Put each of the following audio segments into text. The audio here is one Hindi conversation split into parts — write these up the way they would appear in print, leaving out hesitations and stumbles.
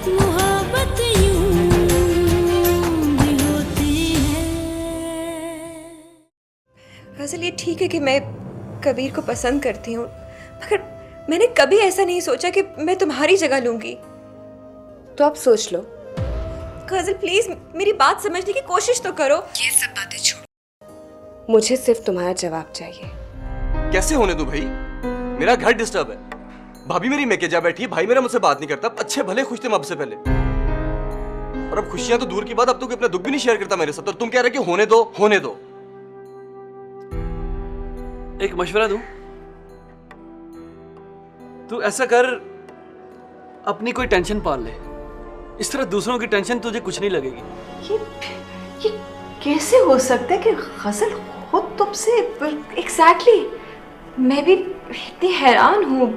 मोहब्बत यूं भी होती है। गज़ल, ये ठीक है कि मैं कबीर को पसंद करती हूँ, मगर मैंने कभी ऐसा नहीं सोचा कि मैं तुम्हारी जगह लूंगी। तो आप सोच लो। गज़ल प्लीज मेरी बात समझने की कोशिश तो करो। ये सब बातें छोड़ो, मुझे सिर्फ तुम्हारा जवाब चाहिए। कैसे होने दूं भाई? मेरा घर डिस्टर्ब है, भाभी मेरी मैके जा बैठी है, भाई मेरा मुझसे बात नहीं करता। अच्छे भले खुश थे मैं आपसे पहले, और अब खुशियां तो दूर की बात, अब तो कोई अपना दुख भी नहीं शेयर करता मेरे साथ। और तुम कह रहे कि होने दो, होने दो। एक मशवरा दूं? तू ऐसा कर, अपनी कोई टेंशन पाल ले, इस तरह दूसरों की टेंशन तुझे कुछ नहीं लगेगी। ये कैसे हो सकता है कि गजल खुद तुमसे? एग्जैक्टली, मैं भी इतनी हैरान हूँ।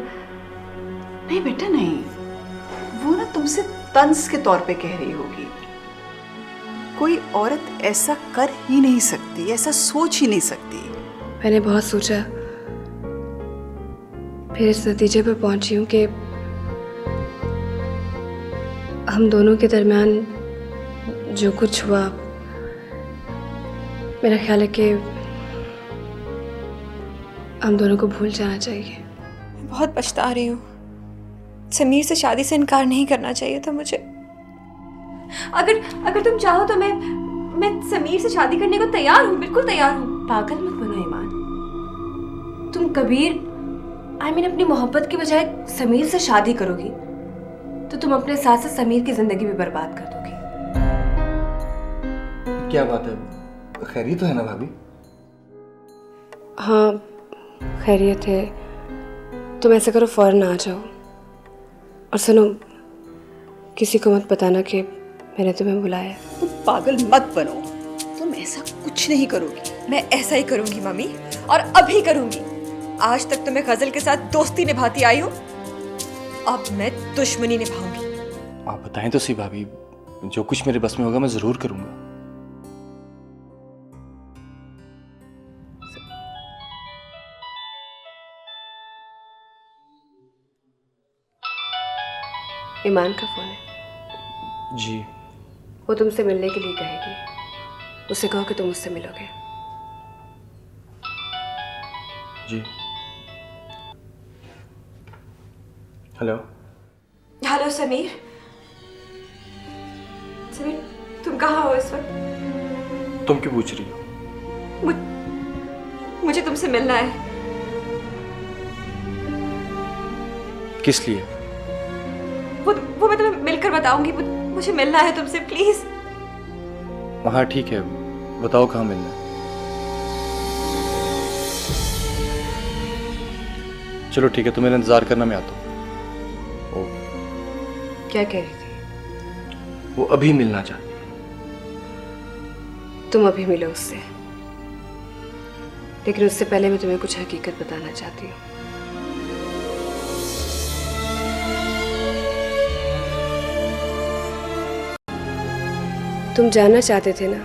नहीं बेटा नहीं, वो ना तुमसे तंज के तौर पे कह रही होगी। कोई औरत ऐसा कर ही नहीं सकती, ऐसा सोच ही नहीं सकती। मैंने बहुत सोचा, फिर इस नतीजे पर पहुंची हूँ कि हम दोनों के दरमियान जो कुछ हुआ, मेरा ख्याल है कि हम दोनों को भूल जाना चाहिए। मैं बहुत पछता रही हूँ। समीर से शादी से इनकार नहीं करना चाहिए था मुझे। अगर तुम चाहो तो मैं समीर से शादी करने को तैयार हूँ, बिल्कुल तैयार हूँ। पागल मत बनो ईमान। तुम कबीर अपनी मोहब्बत की बजाय समीर से शादी करोगी तो तुम अपने साथ साथ समीर की जिंदगी भी बर्बाद कर दोगी। क्या बात है, खैरियत तो है ना भाभी? हाँ खैरियत है। तुम ऐसा करो, फौरन आ जाओ। और सुनो, किसी को मत बताना कि मैंने तुम्हें बुलाया। तुम पागल मत बनो, तुम ऐसा कुछ नहीं करोगी। मैं ऐसा ही करूंगी मम्मी, और अभी करूंगी। आज तक तो मैं गजल के साथ दोस्ती निभाती आई हूँ, अब मैं दुश्मनी निभाऊंगी। आप बताएं तो सही भाभी, जो कुछ मेरे बस में होगा मैं जरूर करूंगा। ईमान का फोन है। जी। वो तुमसे मिलने के लिए कहेगी। उसे कहो कि तुम उससे मिलोगे। जी। हेलो। हेलो समीर। समीर, तुम कहाँ हो इस वक्त? तुम क्यों पूछ रही हो? मुझे तुमसे मिलना है। किस लिए? वो मैं तुम्हें मिलकर बताऊंगी। मुझे मिलना है तुमसे, प्लीज। हाँ ठीक है, बताओ कहाँ मिलना है। चलो ठीक है, तो मेरा इंतजार करना, मैं आता हूँ। क्या कह रही थी? वो अभी मिलना चाहती है। तुम अभी मिलो उससे, लेकिन उससे पहले मैं तुम्हें कुछ हकीकत बताना चाहती हूँ। तुम जानना चाहते थे ना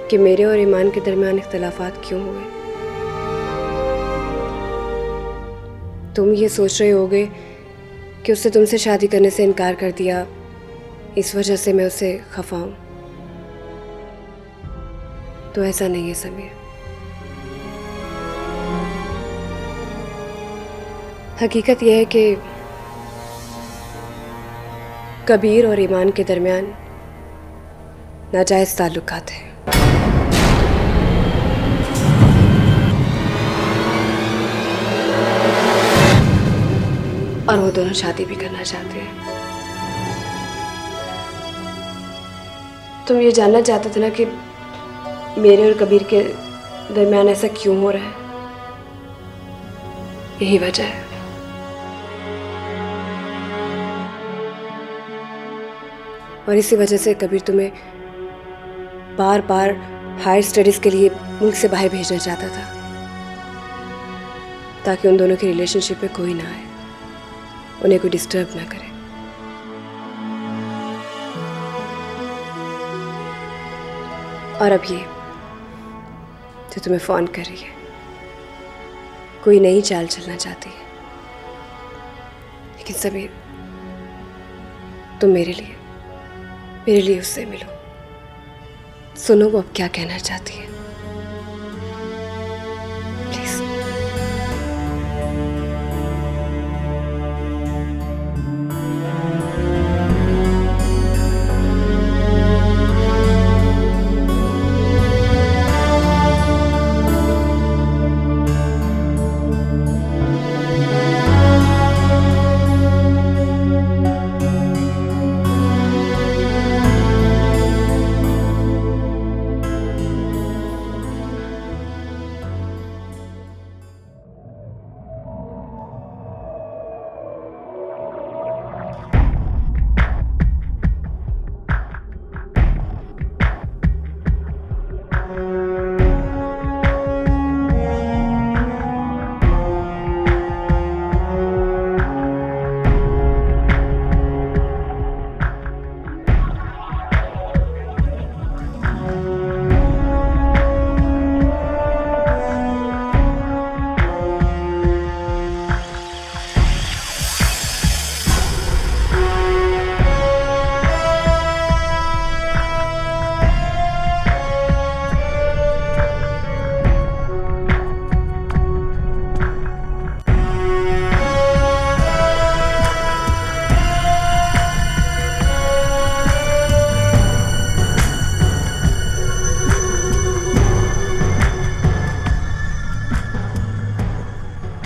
कि मेरे और ईमान के दरमियान इख्तलाफात क्यों हुए। तुम ये सोच रहे होगे कि उससे तुमसे शादी करने से इनकार कर दिया, इस वजह से मैं उसे खफा हूं। तो ऐसा नहीं है समीर। हकीकत यह है कि कबीर और ईमान के दरमियान नाजायज ताल्लुकात हैं। और वो दोनों शादी भी करना चाहते हैं। तुम ये जानना चाहते थे ना कि मेरे और कबीर के दरमियान ऐसा क्यों हो रहा है। यही वजह है। और इसी वजह से कबीर तुम्हें बार बार हायर स्टडीज के लिए मुल्क से बाहर भेजना चाहता था, ताकि उन दोनों के रिलेशनशिप में कोई ना आए, उन्हें कोई डिस्टर्ब ना करे। और अब ये जो तुम्हें फोन कर रही है, कोई नई चाल चलना चाहती है। लेकिन समीर, तुम मेरे लिए उससे मिलो, सुनो वो अब क्या कहना चाहती है। प्लीज।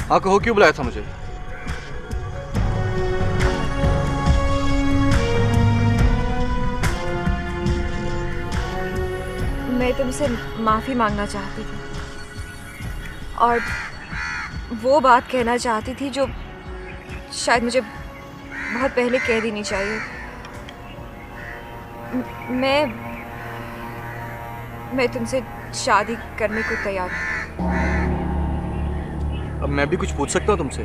हाँ कहो, क्यों बुलाया था मुझे? मैं तुमसे माफ़ी मांगना चाहती थी और वो बात कहना चाहती थी जो शायद मुझे बहुत पहले कह देनी चाहिए। मैं तुमसे शादी करने को तैयार हूँ। अब मैं भी कुछ पूछ सकता हूँ तुमसे?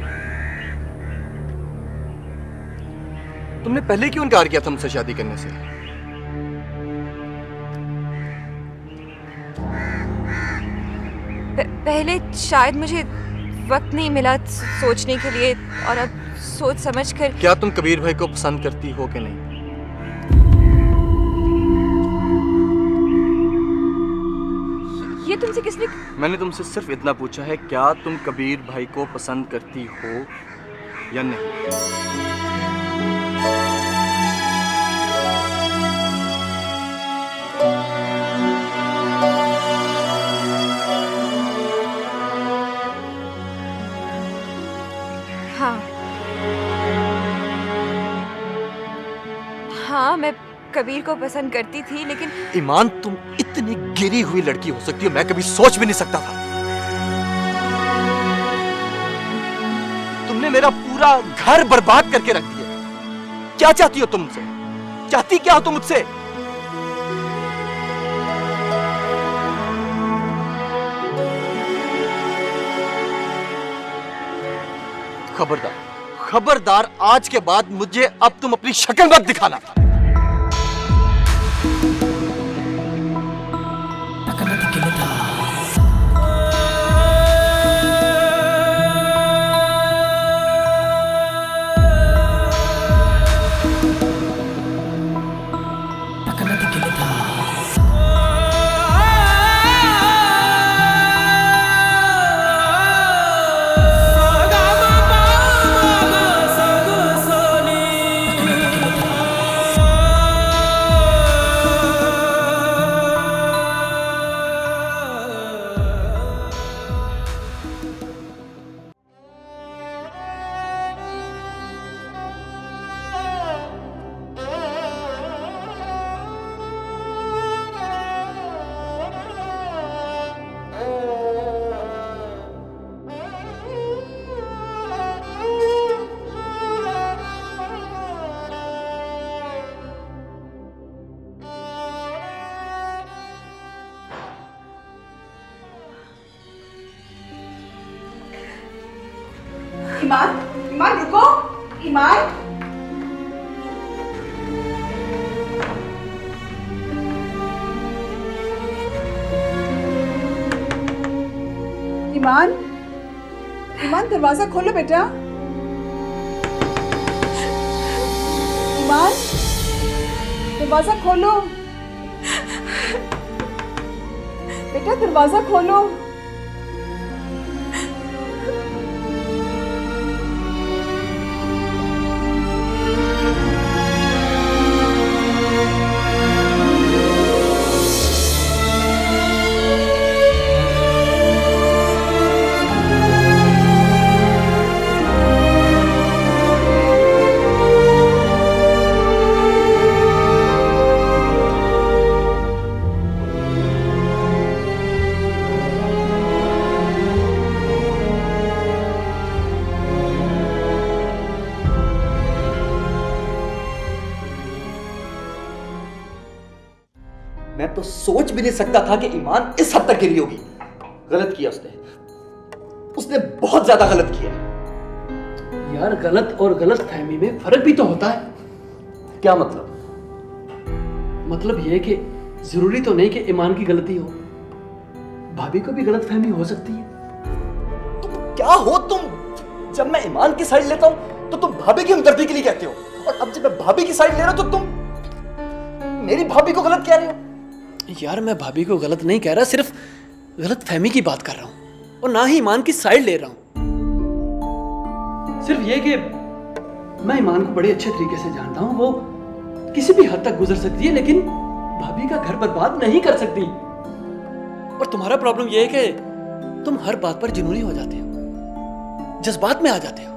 तुमने पहले क्यों इनकार किया था मुझसे शादी करने से? पहले शायद मुझे वक्त नहीं मिला सोचने के लिए, और अब सोच समझ कर। क्या तुम कबीर भाई को पसंद करती हो कि नहीं? ये तुमसे किसने? मैंने तुमसे सिर्फ इतना पूछा है, क्या तुम कबीर भाई को पसंद करती हो या नहीं? हाँ, मैं कबीर को पसंद करती थी, लेकिन ईमान, तुम इतनी गिरी हुई लड़की हो सकती हो, मैं कभी सोच भी नहीं सकता था। तुमने मेरा पूरा घर बर्बाद करके रख दिया। क्या चाहती हो तुम मुझसे? चाहती क्या हो तुम मुझसे? खबरदार, खबरदार, आज के बाद मुझे अब तुम अपनी शक्ल मत दिखाना। ईमान, ईमान रुको, ईमान। ईमान, ईमान दरवाजा खोलो बेटा। ईमान। दरवाजा खोलो। बेटा दरवाजा खोलो। मैं तो सोच भी नहीं सकता था कि ईमान इस हद तक गिरी होगी। गलत किया उसने बहुत ज्यादा गलत किया। यार गलत और गलत फहमी में फर्क भी तो होता है। क्या मतलब? मतलब ये कि जरूरी तो नहीं कि ईमान की गलती हो, भाभी को भी गलत फहमी हो सकती है। तुम क्या हो तुम? जब मैं ईमान की साइड लेता हूं तो तुम भाभी की हमदर्दी के लिए कहते हो, और अब जब मैं भाभी की साइड ले रहा हूं तो तुम मेरी भाभी को गलत कह रहे हो। यार मैं भाभी को गलत नहीं कह रहा, सिर्फ गलत फहमी की बात कर रहा हूं, और ना ही ईमान की साइड ले रहा हूं। सिर्फ ये कि मैं ईमान को बड़े अच्छे तरीके से जानता हूं, वो किसी भी हद तक गुजर सकती है लेकिन भाभी का घर बर्बाद नहीं कर सकती। और तुम्हारा प्रॉब्लम ये है कि तुम हर बात पर जुनूनी हो जाते हो, जज्बात में आ जाते हो।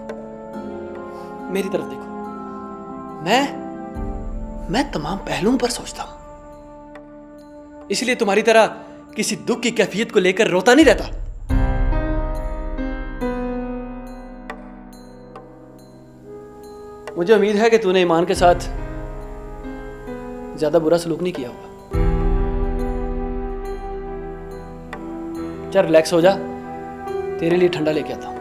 मेरी तरफ देखो, मैं तमाम पहलुओं पर सोचता हूं, इसलिए तुम्हारी तरह किसी दुख की कैफियत को लेकर रोता नहीं रहता। मुझे उम्मीद है कि तूने ईमान के साथ ज्यादा बुरा सलूक नहीं किया होगा। चल रिलैक्स हो जा, तेरे लिए ठंडा लेके आता हूं।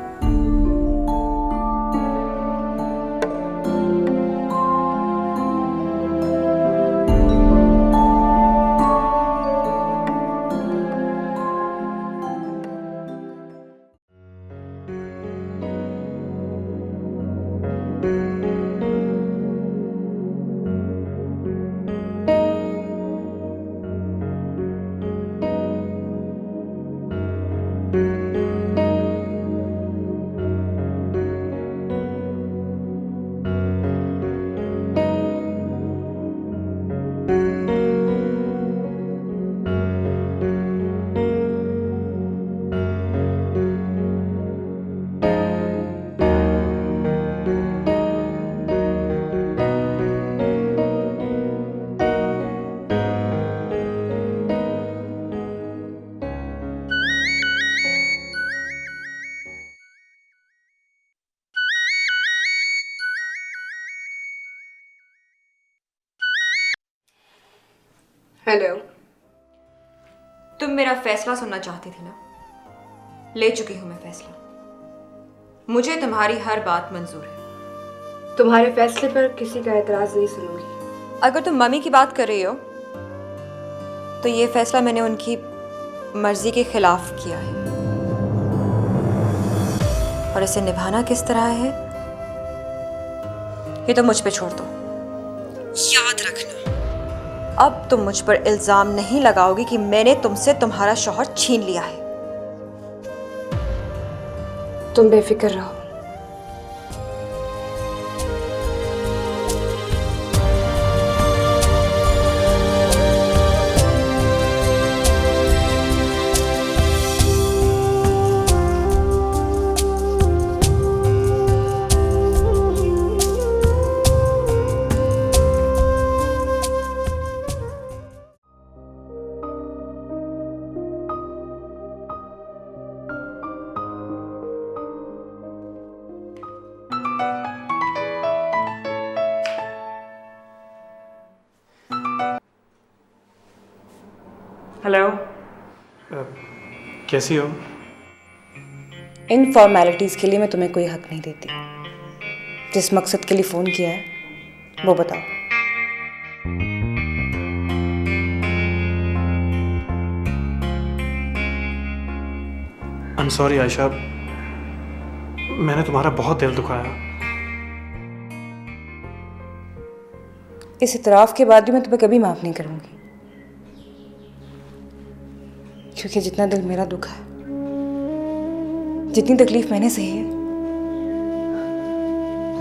हेलो। तुम मेरा फैसला सुनना चाहती थी ना? ले चुकी हूं मैं फैसला। मुझे तुम्हारी हर बात मंजूर है। तुम्हारे फैसले पर किसी का एतराज नहीं सुनूंगी। अगर तुम मम्मी की बात कर रही हो तो ये फैसला मैंने उनकी मर्जी के खिलाफ किया है, और इसे निभाना किस तरह है ये तो मुझ पे छोड़ दो। याद रखना, अब तुम मुझ पर इल्जाम नहीं लगाओगी कि मैंने तुमसे तुम्हारा शौहर छीन लिया है। तुम बेफिक्र रहो। हेलो। कैसी हो? इन फॉर्मेलिटीज़ के लिए मैं तुम्हें कोई हक नहीं देती। जिस मकसद के लिए फ़ोन किया है वो बताओ। आई एम सॉरी आयशा, मैंने तुम्हारा बहुत दिल दुखाया। इस इतराफ़ के बाद भी मैं तुम्हें कभी माफ़ नहीं करूँगी, क्योंकि जितना दिल मेरा दुखा है, जितनी तकलीफ मैंने सही है,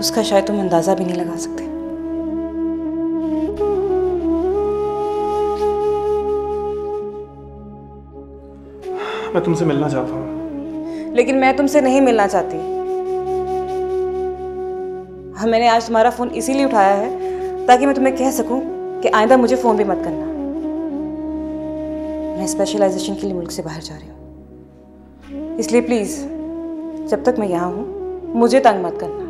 उसका शायद तुम अंदाज़ा भी नहीं लगा सकते। मैं तुमसे मिलना चाहता हूँ। लेकिन मैं तुमसे नहीं मिलना चाहती। हाँ, मैंने आज तुम्हारा फ़ोन इसीलिए उठाया है ताकि मैं तुम्हें कह सकूं कि आइंदा मुझे फ़ोन भी मत करना। मैं स्पेशलाइजेशन के लिए मुल्क से बाहर जा रही हूँ, इसलिए प्लीज़ जब तक मैं यहाँ हूँ मुझे तंग मत करना।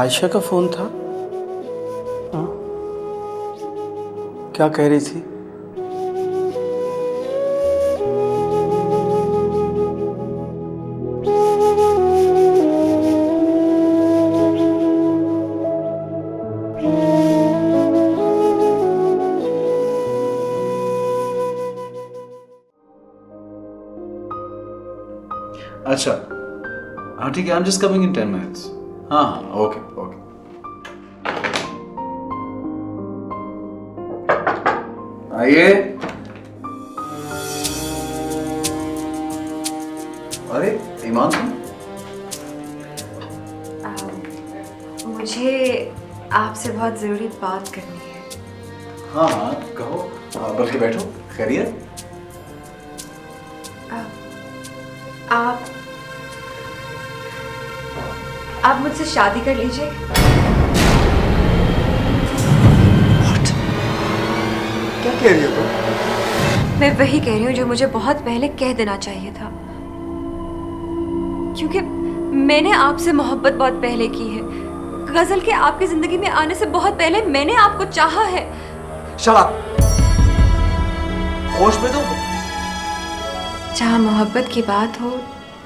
आयशा का फ़ोन था? हाँ, क्या कह रही थी? अच्छा, हाँ ठीक है, I am just coming in 10 minutes. हाँ हाँ, ओके ओके। आइए। अरे ईमान तुम? मुझे आपसे बहुत ज़रूरी बात करनी है। हाँ हाँ कहो, बल्कि बैठो। खैरियत? आप मुझसे शादी कर लीजिए। क्या कह रही हो तुम? मैं वही कह रही हूँ जो मुझे बहुत पहले कह देना चाहिए था, क्योंकि मैंने आपसे मोहब्बत बहुत पहले की है। गजल के आपकी जिंदगी में आने से बहुत पहले मैंने आपको चाहा है। Shut up. होश में तो जहाँ मोहब्बत की बात हो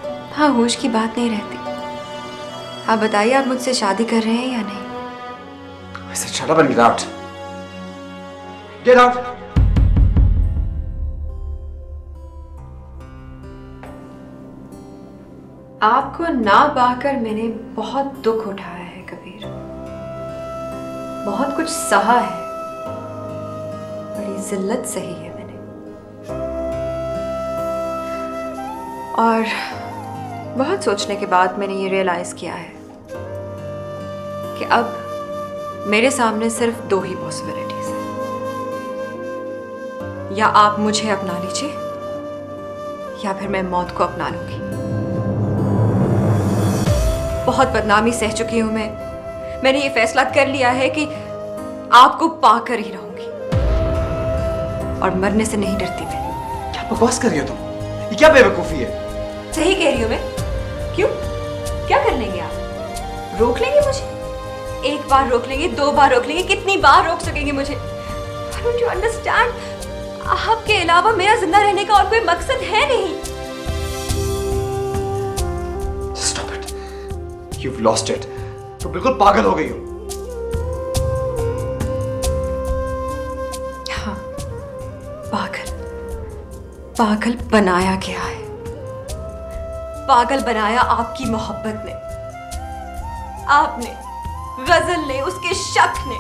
वहाँ होश की बात नहीं रहती। आप बताइए, आप मुझसे शादी कर रहे हैं या नहीं? I said shut up and get out. Get out. आपको ना पाकर मैंने बहुत दुख उठाया है कबीर, बहुत कुछ सहा है, बड़ी जिल्लत सही है मैंने। और बहुत सोचने के बाद मैंने ये रियलाइज किया है कि अब मेरे सामने सिर्फ दो ही पॉसिबिलिटीज हैं। या आप मुझे अपना लीजिए या फिर मैं मौत को अपना लूंगी। बहुत बदनामी सह चुकी हूं मैं। मैंने ये फैसला कर लिया है कि आपको पाकर ही रहूंगी और मरने से नहीं डरती मैं। क्या बकवास कर रही हो तुम? ये क्या बेवकूफी है? सही कह रही हूं मैं। क्यों? क्या कर लेंगे आप? रोक लेंगे मुझे? एक बार रोक लेंगे, दो बार रोक लेंगे, कितनी बार रोक सकेंगे मुझे? Don't you understand? आपके अलावा मेरा जिंदा रहने का और कोई मकसद है नहीं। Stop it. You've lost it. तुम बिल्कुल पागल हो गई हो। हाँ, पागल बनाया गया है। पागल बनाया आपकी मोहब्बत ने, आपने, गजल ने, उसके शक ने,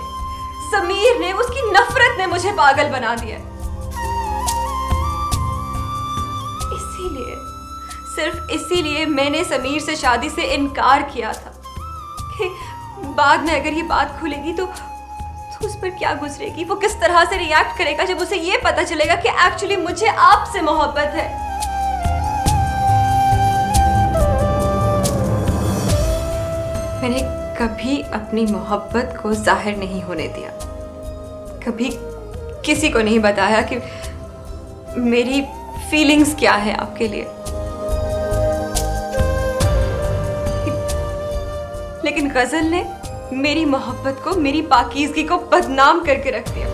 समीर ने, उसकी नफरत ने मुझे पागल बना दिया। इसीलिए, सिर्फ इसीलिए मैंने समीर से शादी से इनकार किया था कि बाद में अगर ये बात खुलेगी तो उस पर क्या गुजरेगी, वो किस तरह से रिएक्ट करेगा जब उसे ये पता चलेगा कि एक्चुअली मुझे आपसे मोहब्बत है। मैंने कभी अपनी मोहब्बत को जाहिर नहीं होने दिया, कभी किसी को नहीं बताया कि मेरी फीलिंग्स क्या है आपके लिए। लेकिन गजल ने मेरी मोहब्बत को, मेरी पाकीज़गी को बदनाम करके रख दिया।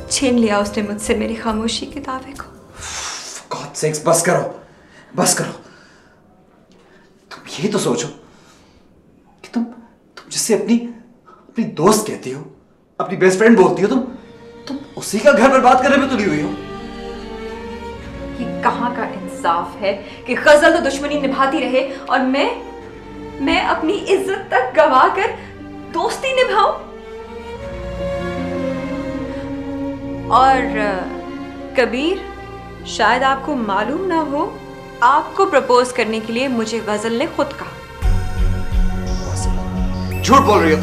छीन लिया उसने मुझसे मेरी खामोशी के दावे को। For God's sakes, बस करो, बस करो। तुम ये तो सोचो कि तुम जिससे अपनी दोस्त कहती हो, अपनी बेस्ट फ्रेंड बोलती हो, तुम उसी का घर बर्बाद करने में तुली हुई हो। कहाँ का इंसाफ है कि गजल तो दुश्मनी निभाती रहे और मैं अपनी इज्जत तक गवा कर दोस्ती निभाऊं। और कबीर, शायद आपको मालूम ना हो, आपको प्रपोज करने के लिए मुझे गजल ने खुद कहा। झूठ बोल रही हो।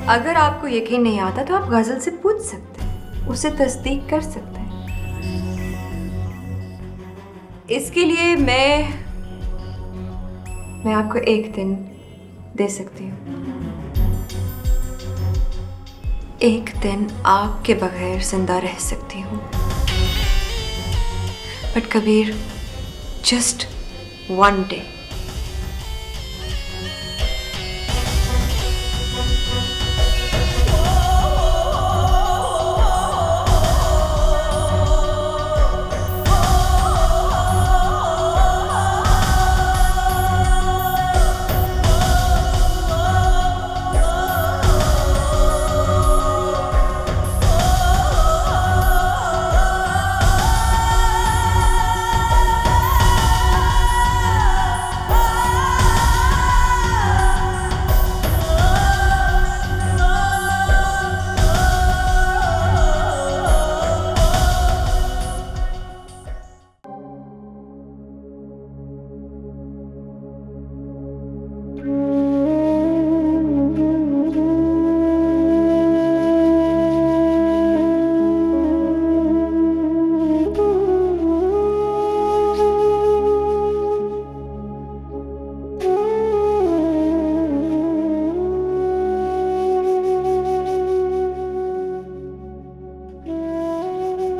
अगर आपको यकीन नहीं आता तो आप गजल से पूछ सकते हैं, उसे तस्दीक कर सकते हैं। इसके लिए मैं आपको एक दिन दे सकती हूँ। एक दिन आपके बगैर जिंदा रह सकती हूँ। But Kabir, just one day.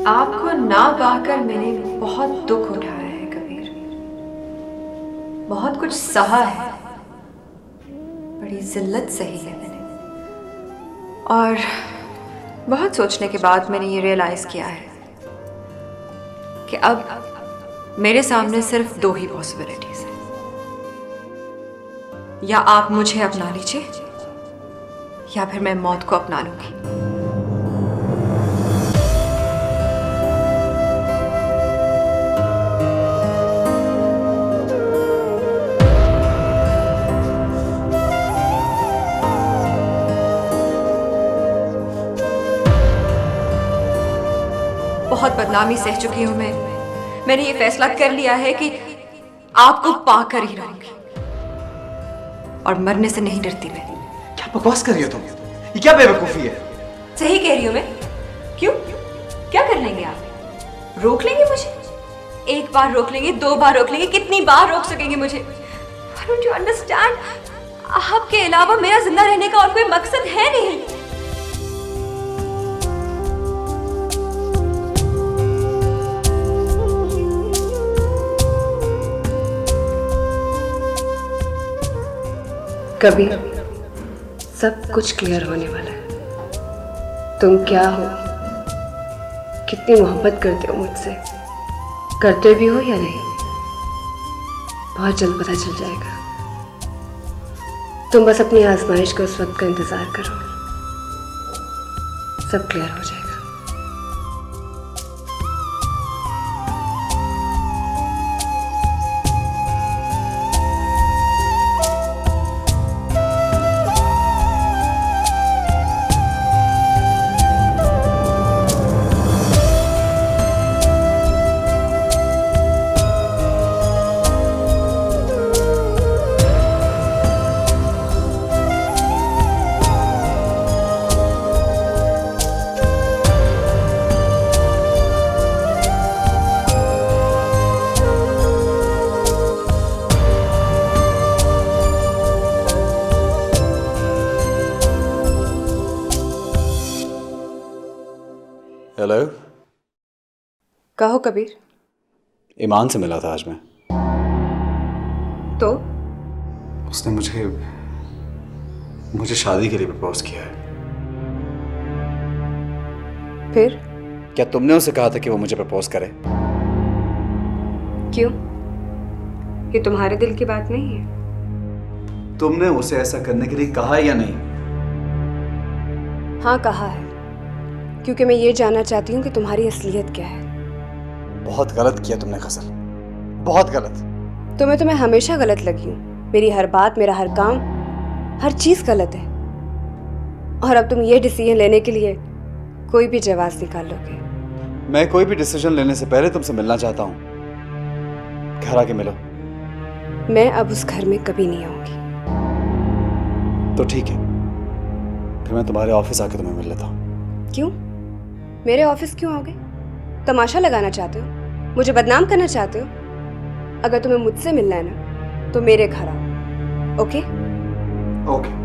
आपको ना पाकर मैंने बहुत दुख उठाया है कबीर, बहुत कुछ सहा है, बड़ी जिल्लत सही है मैंने। और बहुत सोचने के बाद मैंने ये रियलाइज किया है कि अब मेरे सामने सिर्फ दो ही पॉसिबिलिटीज हैं। या आप मुझे अपना लीजिए या फिर मैं मौत को अपना लूंगी। बहुत बदनामी सह चुकी हूं मैं। मैंने ये फैसला कर लिया है कि आपको पाकर ही रहूंगी और मरने से नहीं डरती मैं। क्या बकवास कर रही हो तुम? ये क्या बेवकूफी है? सही कह रही हूं मैं। क्यों? क्या कर लेंगे आप? रोक लेंगे मुझे? एक बार रोक लेंगे, दो बार रोक लेंगे, कितनी बार रोक सकेंगे मुझे? Don't you understand? आपके अलावा मेरा जिंदा रहने का और कोई मकसद है नहीं। कबीर, सब कुछ क्लियर होने वाला है। तुम क्या हो, कितनी मोहब्बत करते हो मुझसे, करते भी हो या नहीं, बहुत जल्द पता चल जाएगा। तुम बस अपनी आजमाइश के उस वक्त का इंतजार करो, सब क्लियर हो जाएगा। हेलो। कहो कबीर। ईमान से मिला था आज मैं। तो उसने मुझे शादी के लिए प्रपोज किया है। फिर क्या तुमने उसे कहा था कि वो मुझे प्रपोज करे? क्यों? ये तुम्हारे दिल की बात नहीं है? तुमने उसे ऐसा करने के लिए कहा या नहीं? हाँ कहा है, क्योंकि मैं ये जानना चाहती हूँ कि तुम्हारी असलियत क्या है। बहुत गलत किया तुमने गजल, बहुत गलत। तो मैं तुम्हें हमेशा गलत लगी हूँ। मेरी हर बात, मेरा हर काम, हर चीज़ गलत है। और अब तुम ये डिसीजन लेने के लिए कोई भी जवाब निकाल लोगे। मैं कोई भी डिसीजन लेने से पहले तुमसे मिलना चाहता हूँ। घर आके मिलो। मैं अब उस घर में कभी नहीं आऊंगी। तो ठीक है, फिर मैं तुम्हारे ऑफिस आके तुम्हें मिल लेता हूँ। क्यों? मेरे ऑफिस क्यों आओगे? तमाशा लगाना चाहते हो? मुझे बदनाम करना चाहते हो? अगर तुम्हें मुझसे मिलना है ना तो मेरे घर आओ। ओके? ओके।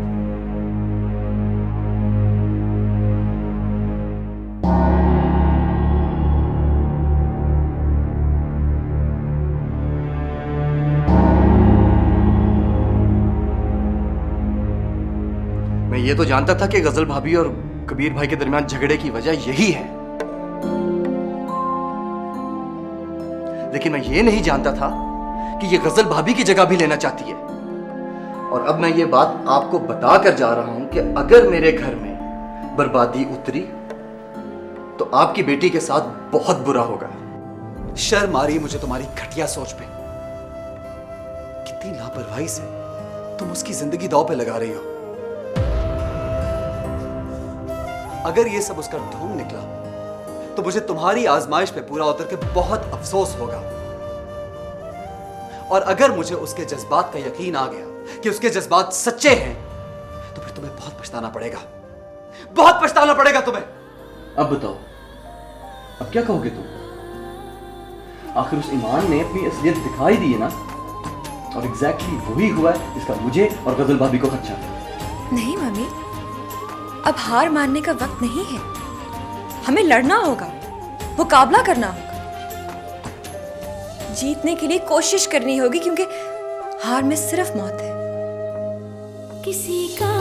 मैं ये तो जानता था कि गजल भाभी और कबीर भाई के दरमियान झगड़े की वजह यही है, लेकिन मैं ये नहीं जानता था कि ये गजल भाभी की जगह भी लेना चाहती है। और अब मैं ये बात आपको बता कर जा रहा हूं कि अगर मेरे घर में बर्बादी उतरी तो आपकी बेटी के साथ बहुत बुरा होगा। शर्म आ रही है मुझे तुम्हारी घटिया सोच पे। कितनी लापरवाही से तुम उसकी जिंदगी दांव पे लगा रही हो। अगर ये सब उसका ढोंग निकला तो मुझे तुम्हारी आजमाइश पे पूरा उतर के बहुत अफसोस होगा। और अगर मुझे उसके जज्बात का यकीन आ गया कि उसके जज्बात सच्चे हैं तो फिर तुम्हें बहुत पछताना पड़ेगा, बहुत पछताना पड़ेगा तुम्हें। अब बताओ, अब क्या कहोगे तुम? आखिर उस ईमान ने अपनी असलियत दिखाई दी है ना, और एग्जैक्टली वही हुआ है जिसका मुझे और गजल भाभी को खदशा था। नहीं मम्मी, अब हार मानने का वक्त नहीं है। हमें लड़ना होगा, मुकाबला करना होगा, जीतने के लिए कोशिश करनी होगी, क्योंकि हार में सिर्फ मौत है। किसी का